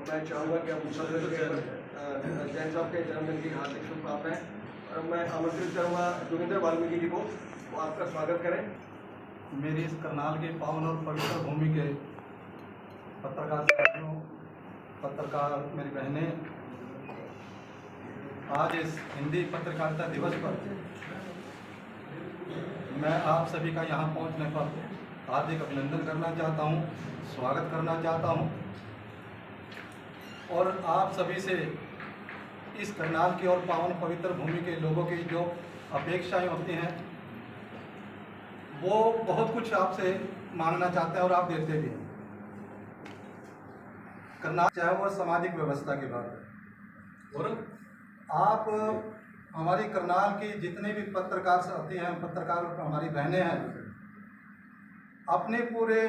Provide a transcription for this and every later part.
मैं चाहूँगा कि हम सदर जैन साहब के जन्मदिन की हार्दिक शुभकामनाएं, और मैं आमंत्रित करूँगा जोगिंदर वाल्मीकि जी को, वो आपका स्वागत करें। मेरी इस करनाल के पावन और पवित्र भूमि के पत्रकार साथियों, पत्रकार मेरी बहनें, आज इस हिंदी पत्रकारिता दिवस पर मैं आप सभी का यहाँ पहुँचने पर हार्दिक अभिनंदन करना चाहता हूँ, स्वागत करना चाहता हूँ और आप सभी से इस करनाल की और पावन पवित्र भूमि के लोगों की जो अपेक्षाएं होती हैं वो बहुत कुछ आपसे मांगना चाहते हैं और आप देते भी हैं। करनाल चाहे वो सामाजिक व्यवस्था की बात है, और आप हमारी करनाल की जितने भी पत्रकार साथी हैं, पत्रकार हमारी बहनें हैं, अपने पूरे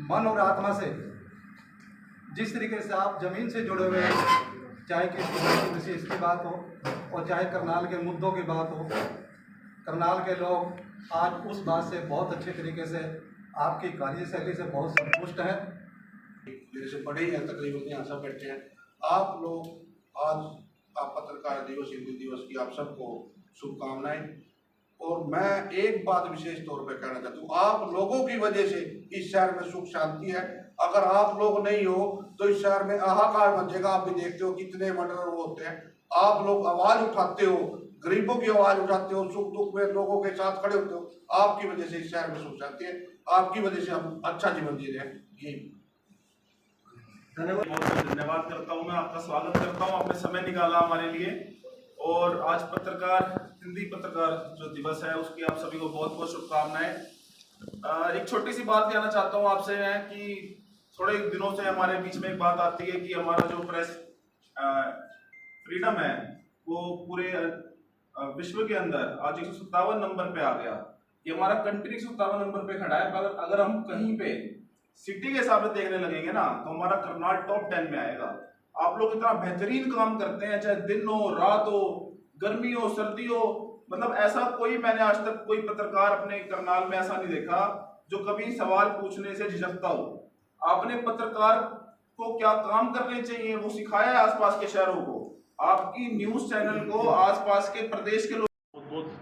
मन और आत्मा से जिस तरीके से आप ज़मीन से जुड़े हुए हैं, चाहे किसी विशेष की बात हो और चाहे करनाल के मुद्दों की बात हो, करनाल के लोग आज उस बात से बहुत अच्छे तरीके से आपकी कार्यशैली से बहुत संतुष्ट हैं। मेरे से बड़े हैं, तकरीबन यहाँ सब बैठे हैं। आप लोग आज आप पत्रकार दिवस, हिंदी दिवस की आप सबको शुभकामनाएं। और मैं एक बात विशेष तौर पर कहना चाहता हूँ, आप लोगों की वजह से इस शहर में सुख शांति है। अगर आप लोग नहीं हो तो इस शहर में हाहाकार मचेगा। आप भी देखते हो कितने मर्डर होते हैं। आप लोग आवाज उठाते हो, गरीबों की आवाज उठाते हो, सुख दुख में लोगों के साथ खड़े होते हो। आपकी वजह से इस शहर में सुख शांति है, आपकी वजह से हम अच्छा जीवन जी रहे हैं। यही धन्यवाद, बहुत धन्यवाद करता हूं। मैं आपका स्वागत करता हूं, आपने समय निकाला हमारे लिए। और आज हिंदी पत्रकार जो दिवस है उसकी आप सभी को बहुत बहुत शुभकामनाएं। एक छोटी सी बात कहना चाहता हूं आपसे है कि थोड़े दिनों से हमारे बीच में एक बात आती है कि हमारा जो प्रेस फ्रीडम है वो पूरे विश्व के अंदर आज 157 नंबर पे आ गया। ये हमारा कंट्री 157 नंबर पे खड़ा है। अगर हम कहीं पे सिटी के हिसाब से देखने लगेंगे ना तो हमारा करनाल टॉप 10 में आएगा। आप लोग इतना बेहतरीन काम करते हैं, चाहे दिन हो, रात हो, गर्मी हो, सर्दी हो, मतलब ऐसा कोई मैंने आज तक कोई पत्रकार अपने करनाल में ऐसा नहीं देखा जो कभी सवाल पूछने से झिझकता हो। आपने पत्रकार को क्या काम करने चाहिए वो सिखाया है आसपास के शहरों को। आपकी न्यूज चैनल को आसपास के प्रदेश के लोग बहुत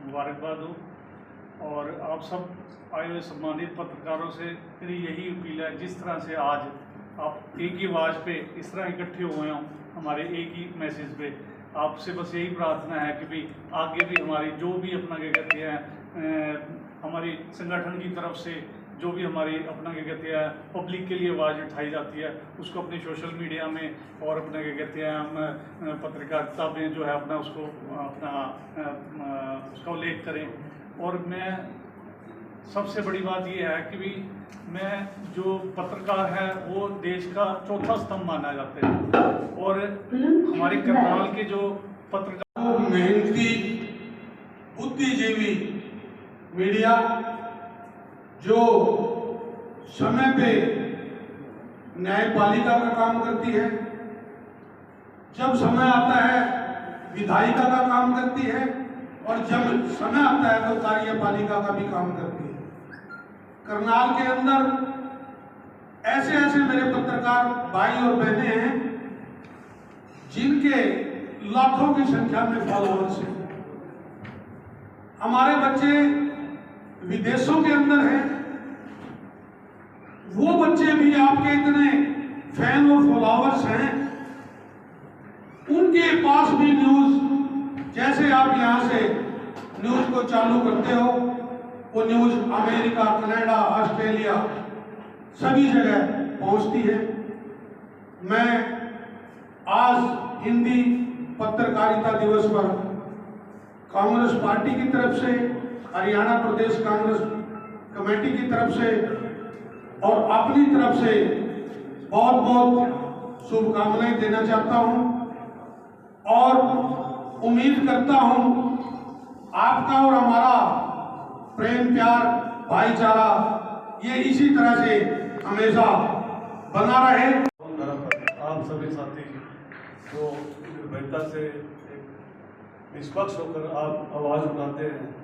मुबारकबाद हो। और आप सब आए हुए सम्मानित पत्रकारों से मेरी यही अपील है, जिस तरह से आज आप एक ही आवाज़ पे इस तरह इकट्ठे हुए हों हमारे एक ही मैसेज पे, आपसे बस यही प्रार्थना है कि भाई आगे भी हमारी जो भी अपना क्या कहते हैं हमारी संगठन की तरफ से जो भी हमारी अपना क्या कहते हैं पब्लिक के लिए आवाज़ उठाई जाती है उसको अपनी सोशल मीडिया में और अपना क्या कहते हैं हम पत्रकारिता में जो है अपना उसको उसका उल्लेख करें। और मैं सबसे बड़ी बात ये है कि भी मैं जो पत्रकार है वो देश का चौथा स्तंभ माना जाता है। और हमारे करनाल के जो पत्रकार मेहनती बुद्धिजीवी मीडिया जो समय पे न्यायपालिका का काम करती है, जब समय आता है विधायिका का काम करती है, और जब समय आता है तो कार्यपालिका का भी काम करती है। करनाल के अंदर ऐसे ऐसे मेरे पत्रकार भाई और बहनें हैं जिनके लाखों की संख्या में फॉलोअर्स हैं। हमारे बच्चे विदेशों के अंदर हैं, वो बच्चे भी आपके इतने फैन और फॉलोअर्स हैं, उनके पास भी न्यूज, जैसे आप यहां से न्यूज को चालू करते हो वो न्यूज अमेरिका, कनाडा, ऑस्ट्रेलिया सभी जगह पहुंचती है। मैं आज हिंदी पत्रकारिता दिवस पर कांग्रेस पार्टी की तरफ से, हरियाणा प्रदेश कांग्रेस कमेटी की तरफ से और अपनी तरफ से बहुत बहुत शुभकामनाएं देना चाहता हूं और उम्मीद करता हूं आपका और हमारा प्रेम, प्यार, भाईचारा ये इसी तरह से हमेशा बना रहे। आप सभी साथी को निर्भयता से एक निष्पक्ष होकर आप आवाज़ उठाते हैं,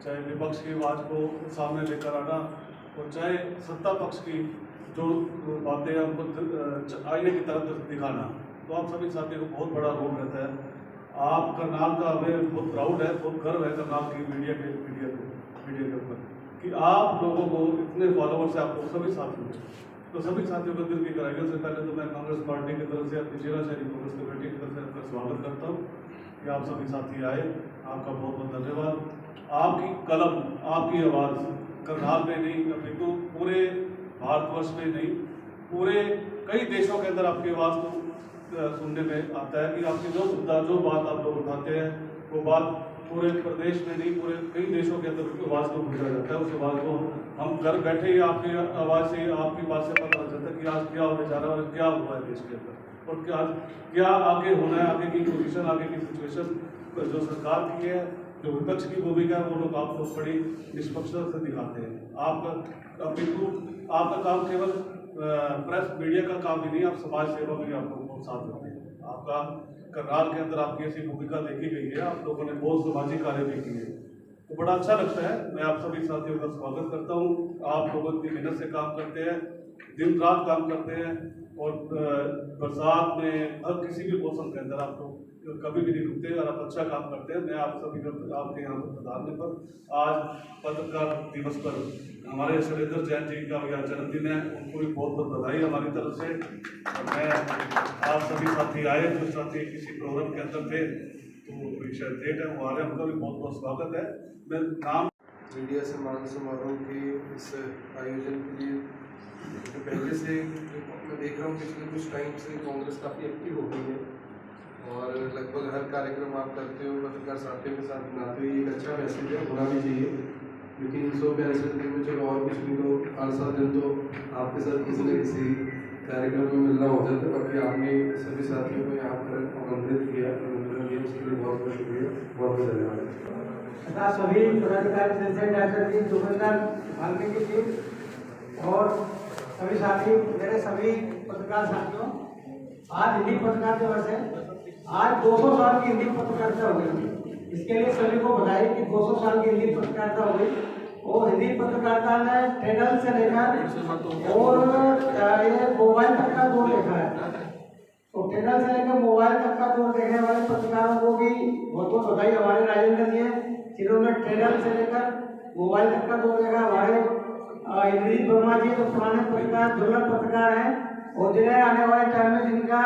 चाहे विपक्ष की आवाज़ को सामने लेकर आना और चाहे सत्ता पक्ष की जो बातें हैं उनको आईने की तरफ दिखाना, तो आप सभी साथियों को बहुत बड़ा रोल रहता है। आप करनाल का हमें बहुत प्राउड है, बहुत गर्व है करनाल की मीडिया के ऊपर कि आप लोगों को इतने फॉलोवर्स हैं, आप लोग सभी साथियों। तो सभी साथियों को दिल की गहराइयों से पहले तो मैं कांग्रेस पार्टी की तरफ से, अपनी जिला शहरी कांग्रेस कमेटी की तरफ से आपका स्वागत करता हूँ कि आप सभी साथी आए, आपका बहुत बहुत धन्यवाद। आपकी कलम, आपकी आवाज़ करनाल में नहीं अपितु पूरे भारतवर्ष में नहीं, पूरे कई देशों के अंदर आपकी आवाज़ को सुनने में आता है कि आपकी जो मुद्दा, जो बात आप लोग उठाते हैं, वो बात पूरे प्रदेश में नहीं, पूरे कई देशों के अंदर आवाज़ को पूछा जाता है। उस आवाज़ को हम घर बैठे ही आपकी आवाज़ से, आपकी बात से पता चलता है कि आज क्या होने जा रहा है और क्या हुआ है देश के अंदर, और क्या आगे होना है, आगे की पोजीशन, आगे की सिचुएशन जो सरकार की है, जो विपक्ष की भूमिका है, वो लोग आप लोग बड़ी निष्पक्षता से दिखाते हैं। आपका काम केवल प्रेस मीडिया का काम ही नहीं, आप समाज सेवा में आप लोग बहुत साथ देते हैं। आपका करनाल के अंदर आपकी ऐसी भूमिका देखी गई है, आप लोगों ने बहुत सामाजिक कार्य भी किए, तो बड़ा अच्छा लगता है। मैं आप सभी साथियों का स्वागत करता हूँ। आप लोगों की मेहनत से काम करते हैं, दिन रात काम करते हैं, और बरसात में हर किसी भी मौसम के अंदर आप लोग कभी भी नहीं रुकते और आप अच्छा काम करते हैं। मैं आप सभी को आपके यहाँ पर बताने पर आज पत्रकार दिवस पर हमारे सुरेंद्र जैन जी का जन्मदिन है, उनको भी बहुत बहुत बधाई हमारी तरफ से। और मैं आप सभी साथी आए, जो साथी किसी प्रोग्राम के अंदर थे तो परीक्षा डेट है वो आ रहे हैं, उनका भी बहुत बहुत स्वागत है। मैं नाम मीडिया सम्मान समारोह के इस आयोजन के लिए तो पहले से मैं देख रहा हूँ पिछले कुछ टाइम से कांग्रेस काफ़ी एक्टिव हो गई है और लगभग हर कार्यक्रम आप करते हो पत्रकार साथियों के साथ बनाते हुए। एक अच्छा मैसेज है, होना भी चाहिए, लेकिन 162 दिन में चलो और कुछ नहीं तो 8-7 दिन तो आपके साथ किसी न किसी कार्यक्रम में मिलना होता है। बाकी आपने सभी साथियों को यहाँ पर आमंत्रित किया, आमंत्रण दिया, उसके लिए बहुत बहुत शुक्रिया, बहुत बहुत धन्यवाद। तथा सभी पदाधिकारी जोगिंदर वाल्मीकि टीम और सभी साथी, मेरे सभी पत्रकार साथियों, आज हिंदी पत्रकार दिवस है। आज 200 साल की हिंदी पत्रकारिता हो गई, इसके लिए सभी को बधाई कि 200 साल की हिंदी पत्रकारिता हो गई। और हिंदी पत्रकारिता ने ट्रेडल से लेकर और ये मोबाइल तक का दौर देखा है, तो ट्रेडल से लेकर मोबाइल तक का दौर देखने वाले पत्रकारों को भी बहुत बहुत बधाई। हमारे राजेंद्र जी हैं जिन्होंने ट्रेडल से लेकर मोबाइल तक का दौर देखा। हमारे इंद्रजीत वर्मा जी जो पुराने पत्रकार, दुर्लभ पत्रकार हैं, और जिन्हें आने वाले टाइम में जिनका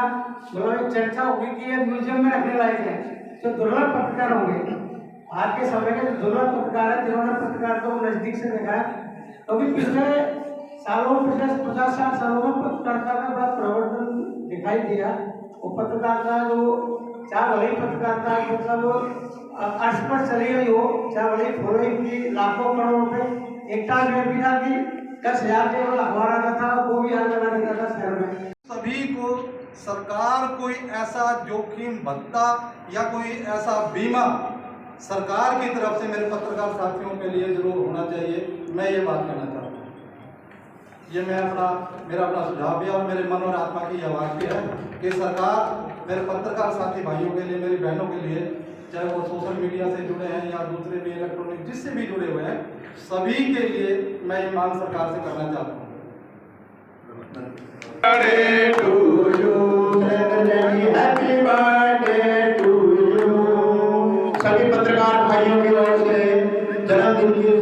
मतलब चर्चा होगी कि ये म्यूजियम में रखने लायक है, जो दुर्लभ पत्रकार होंगे। आज के समय के जो दुर्लभ पत्रकार हैं जिन्होंने पत्रकारिता को नजदीक से देखा है, क्योंकि पिछले सालों, पिछले 50-60 सालों में पत्रकारिता में बड़ा परिवर्तन दिखाई दिया। और पत्रकारिता जो चाहे भले पत्रकारिता मतलब अर्श पर चली गई हो, चाहे भले फॉलोइंग की लाखों करोड़ रुपए, एक टाइम में भी था कि 10,000 केवल अखबार आता था, वो भी आज बना दिया था शहर में। सभी को सरकार कोई ऐसा जोखिम भत्ता या कोई ऐसा बीमा सरकार की तरफ से मेरे पत्रकार साथियों के लिए जरूर होना चाहिए। मैं ये बात कहना चाहता हूँ, ये मेरा अपना सुझाव भी है और मेरे मन और आत्मा की आवाज़ भी है कि सरकार मेरे पत्रकार साथी भाइयों के लिए, मेरी बहनों के लिए, चाहे वो सोशल मीडिया से जुड़े हैं या दूसरे भी इलेक्ट्रॉनिक जिससे भी जुड़े हुए हैं, सभी के लिए मैं ये मांग सरकार से करना चाहता हूँ। सभी पत्रकार भाइयों की ओर से जन्मदिन की